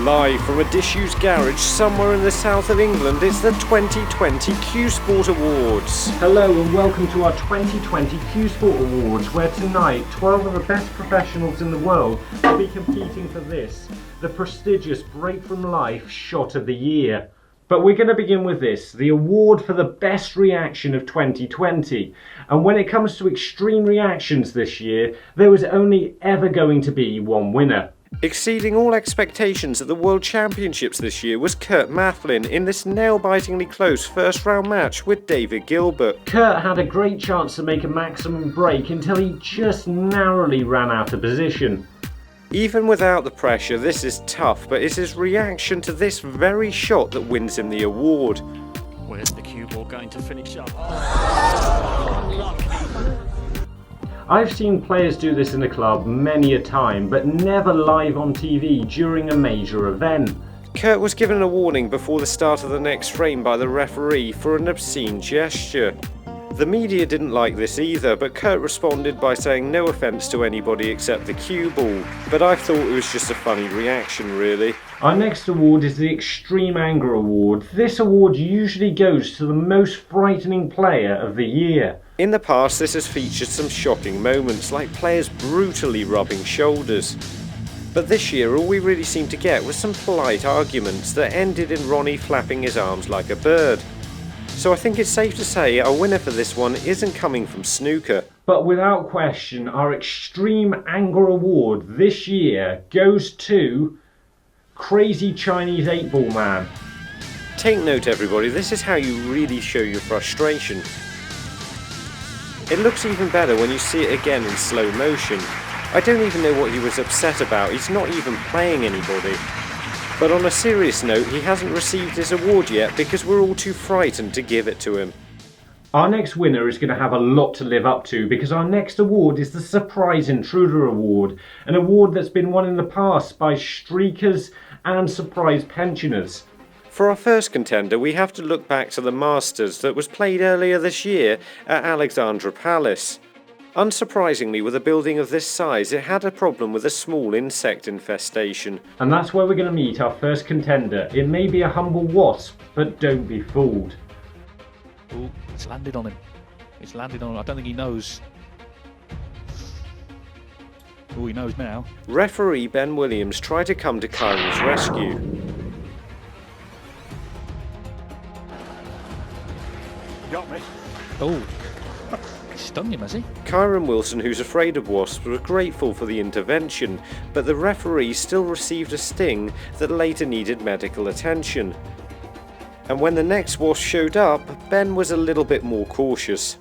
Live from a disused garage somewhere in the south of England, it's the 2020 Q Sport Awards. Hello and welcome to our 2020 Q Sport Awards, where tonight 12 of the best professionals in the world will be competing for this, the prestigious Break From Life Shot of the Year. But we're going to begin with this, the award for the best reaction of 2020. And when it comes to extreme reactions this year, there was only ever going to be one winner. Exceeding all expectations at the World Championships this year was Kurt Mathlin in this nail-bitingly close first round match with David Gilbert. Kurt had a great chance to make a maximum break until he just narrowly ran out of position. Even without the pressure, this is tough, but it's his reaction to this very shot that wins him the award. Where's the cue ball going to finish up? I've seen players do this in the club many a time, but never live on TV during a major event. Kurt was given a warning before the start of the next frame by the referee for an obscene gesture. The media didn't like this either, but Kurt responded by saying no offence to anybody except the cue ball. But I thought it was just a funny reaction, really. Our next award is the Extreme Anger Award. This award usually goes to the most frightening player of the year. In the past, this has featured some shocking moments, like players brutally rubbing shoulders. But this year, all we really seemed to get was some polite arguments that ended in Ronnie flapping his arms like a bird. So I think it's safe to say our winner for this one isn't coming from snooker. But without question, our Extreme Anger Award this year goes to Crazy Chinese 8-Ball Man. Take note, everybody, this is how you really show your frustration. It looks even better when you see it again in slow motion. I don't even know what he was upset about, he's not even playing anybody. But on a serious note, he hasn't received his award yet because we're all too frightened to give it to him. Our next winner is going to have a lot to live up to because our next award is the Surprise Intruder Award, an award that's been won in the past by streakers and surprise pensioners. For our first contender, we have to look back to the Masters that was played earlier this year at Alexandra Palace. Unsurprisingly, with a building of this size, it had a problem with a small insect infestation. And that's where we're going to meet our first contender. It may be a humble wasp, but don't be fooled. Oh, it's landed on him. It's landed on him. I don't think he knows. Oh, he knows now. Referee Ben Williams tried to come to Kyron's rescue. Got me. Oh. Stung him, has he? Kyron Wilson, who's afraid of wasps, was grateful for the intervention, but the referee still received a sting that later needed medical attention. And when the next wasp showed up, Ben was a little bit more cautious.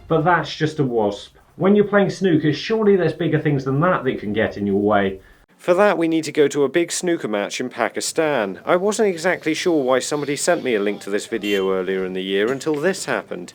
But that's just a wasp. When you're playing snooker, surely there's bigger things than that can get in your way. For that, we need to go to a big snooker match in Pakistan. I wasn't exactly sure why somebody sent me a link to this video earlier in the year until this happened.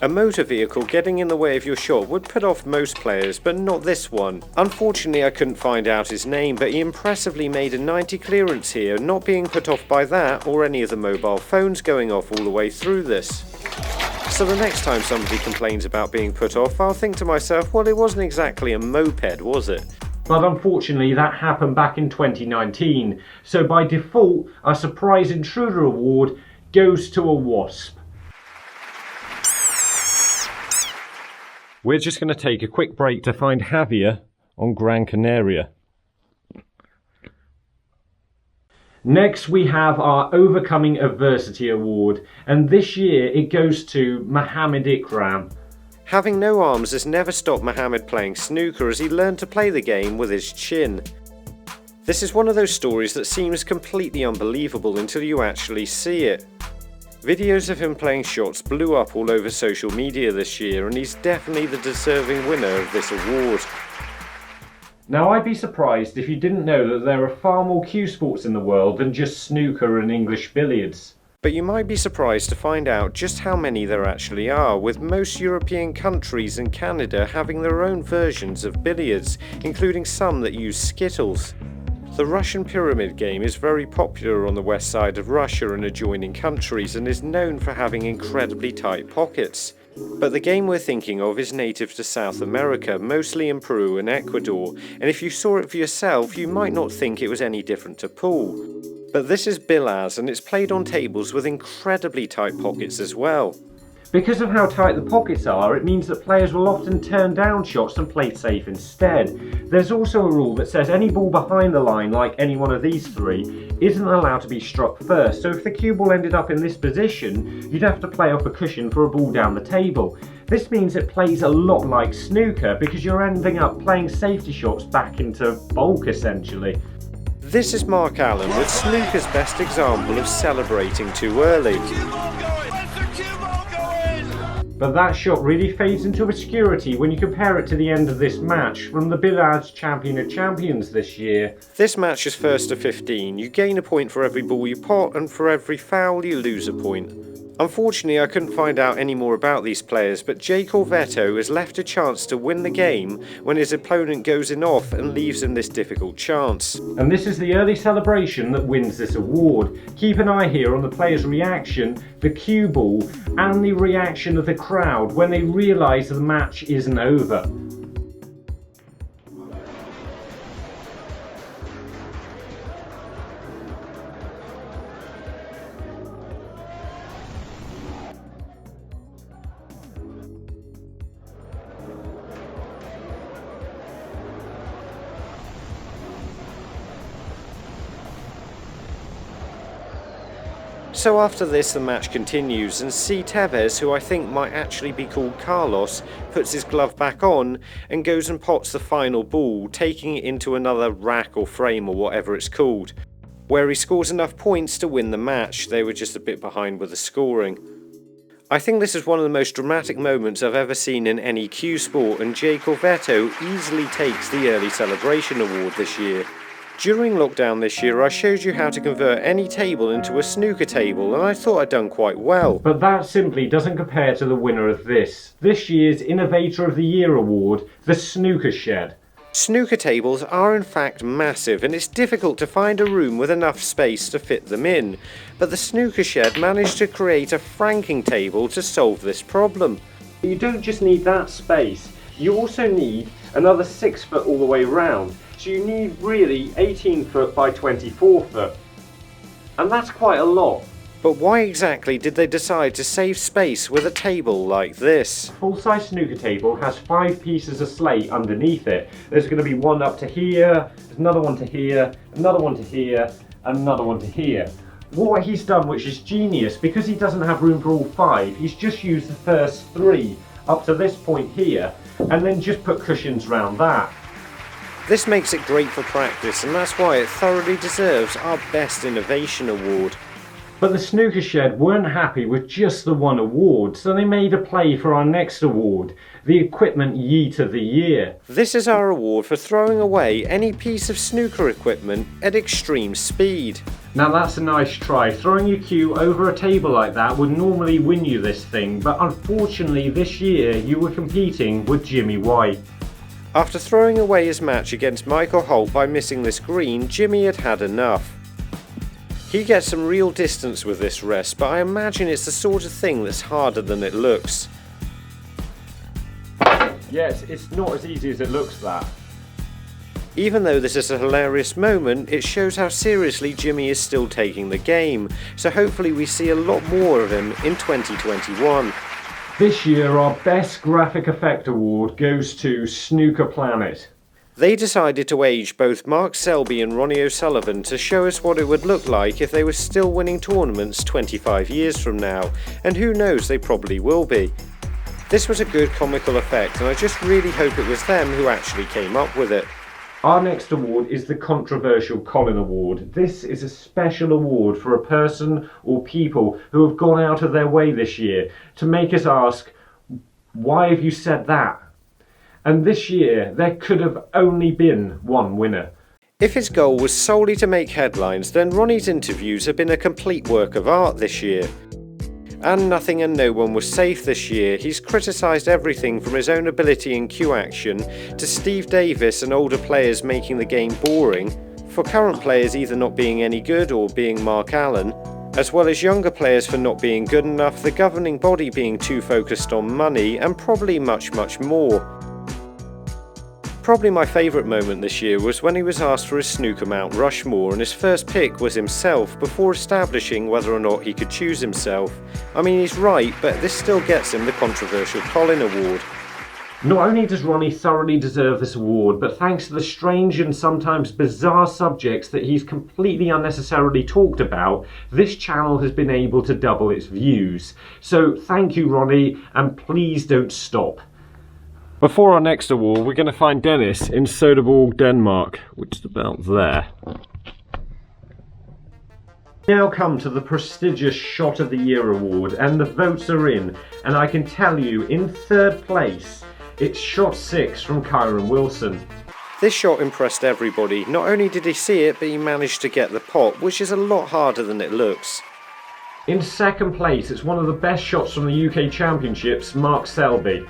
A motor vehicle getting in the way of your shot would put off most players, but not this one. Unfortunately, I couldn't find out his name, but he impressively made a 90 clearance here, not being put off by that or any of the mobile phones going off all the way through this. So the next time somebody complains about being put off, I'll think to myself, well, it wasn't exactly a moped, was it? But unfortunately, that happened back in 2019. So by default, our Surprise Intruder Award goes to a wasp. We're just going to take a quick break to find Javier on Gran Canaria. Next we have our Overcoming Adversity Award, and this year it goes to Mohammed Ikram. Having no arms has never stopped Mohammed playing snooker as he learned to play the game with his chin. This is one of those stories that seems completely unbelievable until you actually see it. Videos of him playing shots blew up all over social media this year, and he's definitely the deserving winner of this award. Now, I'd be surprised if you didn't know that there are far more cue sports in the world than just snooker and English billiards. But you might be surprised to find out just how many there actually are, with most European countries and Canada having their own versions of billiards, including some that use skittles. The Russian pyramid game is very popular on the west side of Russia and adjoining countries and is known for having incredibly tight pockets. But the game we're thinking of is native to South America, mostly in Peru and Ecuador, and if you saw it for yourself, you might not think it was any different to pool. But this is Billas, and it's played on tables with incredibly tight pockets as well. Because of how tight the pockets are, it means that players will often turn down shots and play safe instead. There's also a rule that says any ball behind the line, like any one of these three, isn't allowed to be struck first, so if the cue ball ended up in this position, you'd have to play off a cushion for a ball down the table. This means it plays a lot like snooker, because you're ending up playing safety shots back into bulk essentially. This is Mark Allen with snooker's best example of celebrating too early. But that shot really fades into obscurity when you compare it to the end of this match from the Billards Champion of Champions this year. This match is first to 15. You gain a point for every ball you pot, and for every foul you lose a point. Unfortunately, I couldn't find out any more about these players, but Jake Orvetto has left a chance to win the game when his opponent goes in off and leaves him this difficult chance. And this is the early celebration that wins this award. Keep an eye here on the player's reaction, the cue ball, and the reaction of the crowd when they realise the match isn't over. So after this the match continues, and C. Tevez, who I think might actually be called Carlos, puts his glove back on and goes and pots the final ball, taking it into another rack or frame or whatever it's called, where he scores enough points to win the match. They were just a bit behind with the scoring. I think this is one of the most dramatic moments I've ever seen in any cue sport, and Jake Orvetto easily takes the early celebration award this year. During lockdown this year, I showed you how to convert any table into a snooker table, and I thought I'd done quite well. But that simply doesn't compare to the winner of this year's Innovator of the Year award, the Snooker Shed. Snooker tables are in fact massive, and it's difficult to find a room with enough space to fit them in. But the Snooker Shed managed to create a franking table to solve this problem. You don't just need that space, you also need another 6 foot all the way round. So you need really 18 foot by 24 foot. And that's quite a lot. But why exactly did they decide to save space with a table like this? A full-size snooker table has 5 pieces of slate underneath it. There's going to be one up to here, there's another one to here, another one to here, and another one to here. What he's done, which is genius, because he doesn't have room for all 5, he's just used the first 3 up to this point here, and then just put cushions round that. This makes it great for practice, and that's why it thoroughly deserves our Best Innovation Award. But the Snooker Shed weren't happy with just the one award, so they made a play for our next award, the Equipment Yeet of the Year. This is our award for throwing away any piece of snooker equipment at extreme speed. Now that's a nice try. Throwing your cue over a table like that would normally win you this thing, but unfortunately this year you were competing with Jimmy White. After throwing away his match against Michael Holt by missing this green, Jimmy had had enough. He gets some real distance with this rest, but I imagine it's the sort of thing that's harder than it looks. Yes, it's not as easy as it looks, that. Even though this is a hilarious moment, it shows how seriously Jimmy is still taking the game, so hopefully we see a lot more of him in 2021. This year our Best Graphic Effect Award goes to Snooker Planet. They decided to age both Mark Selby and Ronnie O'Sullivan to show us what it would look like if they were still winning tournaments 25 years from now, and who knows, they probably will be. This was a good comical effect, and I just really hope it was them who actually came up with it. Our next award is the Controversial Colin Award. This is a special award for a person or people who have gone out of their way this year to make us ask, why have you said that? And this year there could have only been one winner. If his goal was solely to make headlines, then Ronnie's interviews have been a complete work of art this year. And nothing and no one was safe this year. He's criticised everything from his own ability in cue action to Steve Davis and older players making the game boring, for current players either not being any good or being Mark Allen, as well as younger players for not being good enough, the governing body being too focused on money, and probably much more. Probably my favourite moment this year was when he was asked for his snooker Mount Rushmore and his first pick was himself before establishing whether or not he could choose himself. I mean, he's right, but this still gets him the controversial Colin award. Not only does Ronnie thoroughly deserve this award, but thanks to the strange and sometimes bizarre subjects that he's completely unnecessarily talked about, this channel has been able to double its views. So thank you, Ronnie, and please don't stop. Before our next award, we're going to find Dennis in Soderborg, Denmark, which is about there. Now come to the prestigious Shot of the Year award, and the votes are in, and I can tell you, in third place, it's shot 6 from Kyron Wilson. This shot impressed everybody. Not only did he see it, but he managed to get the pot, which is a lot harder than it looks. In second place, it's one of the best shots from the UK Championships, Mark Selby.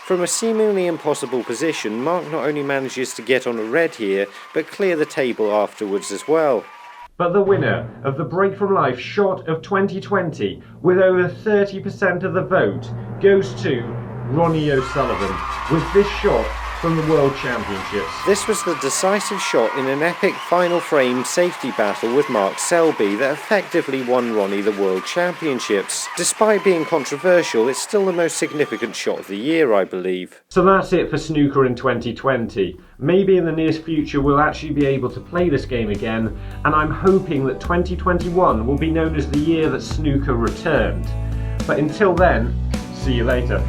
From a seemingly impossible position, Mark not only manages to get on a red here, but clear the table afterwards as well. But the winner of the Break From Life Shot of 2020, with over 30% of the vote, goes to Ronnie O'Sullivan, with this shot from the World Championships. This was the decisive shot in an epic final frame safety battle with Mark Selby that effectively won Ronnie the World Championships. Despite being controversial, it's still the most significant shot of the year, I believe. So that's it for snooker in 2020. Maybe in the near future we'll actually be able to play this game again, and I'm hoping that 2021 will be known as the year that snooker returned. But until then, see you later.